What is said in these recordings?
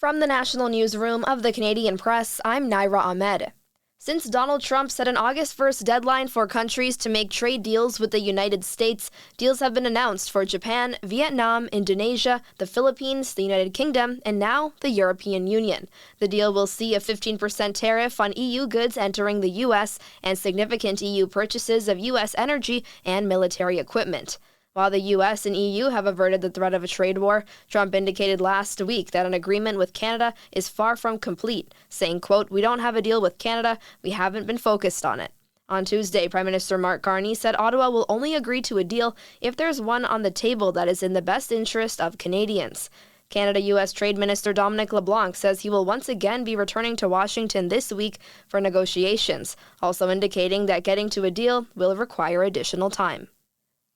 From the National Newsroom of the Canadian Press, I'm Naira Ahmed. Since Donald Trump set an August 1st deadline for countries to make trade deals with the United States, deals have been announced for Japan, Vietnam, Indonesia, the Philippines, the United Kingdom, and now the European Union. The deal will see a 15% tariff on EU goods entering the U.S. and significant EU purchases of U.S. energy and military equipment. While the U.S. and EU have averted the threat of a trade war, Trump indicated last week that an agreement with Canada is far from complete, saying, quote, "We don't have a deal with Canada. We haven't been focused on it." On Tuesday, Prime Minister Mark Carney said Ottawa will only agree to a deal if there's one on the table that is in the best interest of Canadians. Canada-U.S. Trade Minister Dominic LeBlanc says he will once again be returning to Washington this week for negotiations, also indicating that getting to a deal will require additional time.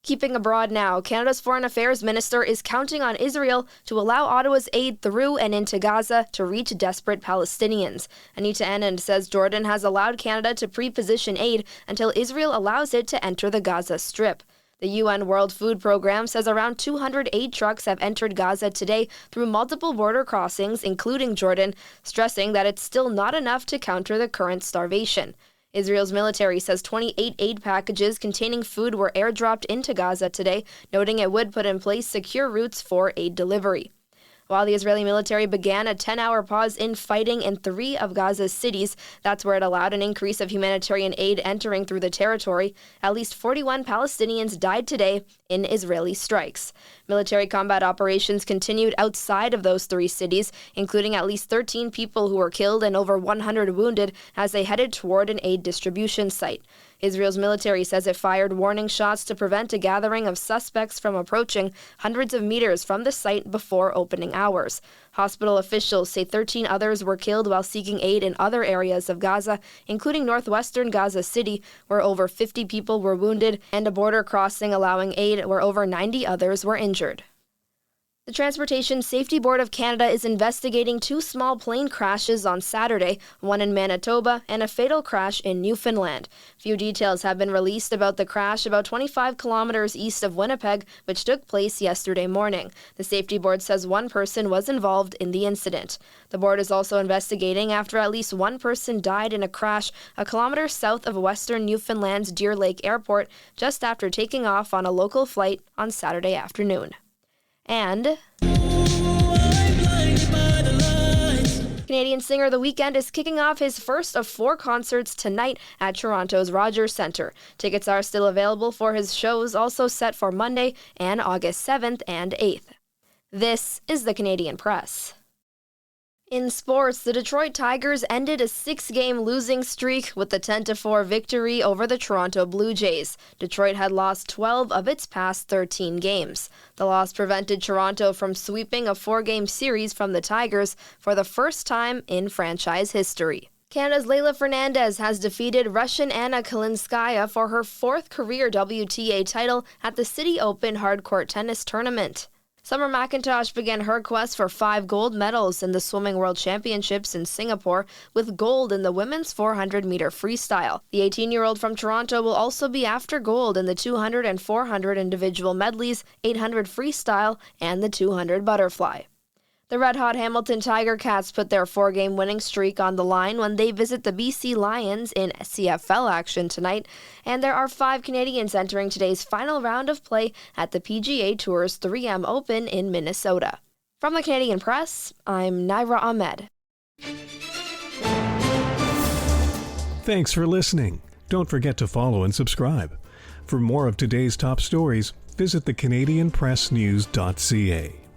Keeping abroad now, Canada's Foreign Affairs Minister is counting on Israel to allow Ottawa's aid through and into Gaza to reach desperate Palestinians. Anita Anand says Jordan has allowed Canada to pre-position aid until Israel allows it to enter the Gaza Strip. The UN World Food Programme says around 200 aid trucks have entered Gaza today through multiple border crossings, including Jordan, stressing that it's still not enough to counter the current starvation. Israel's military says 28 aid packages containing food were airdropped into Gaza today, noting it would put in place secure routes for aid delivery. While the Israeli military began a 10-hour pause in fighting in 3 of Gaza's cities, that's where it allowed an increase of humanitarian aid entering through the territory. At least 41 Palestinians died today in Israeli strikes. Military combat operations continued outside of those 3 cities, including at least 13 people who were killed and over 100 wounded as they headed toward an aid distribution site. Israel's military says it fired warning shots to prevent a gathering of suspects from approaching hundreds of meters from the site before opening hours. Hospital officials say 13 others were killed while seeking aid in other areas of Gaza, including northwestern Gaza City, where over 50 people were wounded, and a border crossing allowing aid where over 90 others were injured. The Transportation Safety Board of Canada is investigating 2 small plane crashes on Saturday, one in Manitoba and a fatal crash in Newfoundland. Few details have been released about the crash about 25 kilometers east of Winnipeg, which took place yesterday morning. The Safety Board says one person was involved in the incident. The board is also investigating after at least one person died in a crash a kilometer south of western Newfoundland's Deer Lake Airport just after taking off on a local flight on Saturday afternoon. And Canadian singer The Weeknd is kicking off his first of 4 concerts tonight at Toronto's Rogers Centre. Tickets are still available for his shows, also set for Monday and August 7th and 8th. This is the Canadian Press. In sports, the Detroit Tigers ended a 6-game losing streak with the 10-4 victory over the Toronto Blue Jays. Detroit had lost 12 of its past 13 games. The loss prevented Toronto from sweeping a 4-game series from the Tigers for the first time in franchise history. Canada's Leylah Fernandez has defeated Russian Anna Kalinskaya for her 4th career WTA title at the City Open hardcourt tennis tournament. Summer McIntosh began her quest for 5 gold medals in the Swimming World Championships in Singapore, with gold in the women's 400-meter freestyle. The 18-year-old from Toronto will also be after gold in the 200 and 400 individual medleys, 800 freestyle, and the 200 butterfly. The red-hot Hamilton Tiger Cats put their 4-game winning streak on the line when they visit the BC Lions in CFL action tonight, and there are 5 Canadians entering today's final round of play at the PGA Tour's 3M Open in Minnesota. From the Canadian Press, I'm Naira Ahmed. Thanks for listening. Don't forget to follow and subscribe. For more of today's top stories, visit thecanadianpressnews.ca.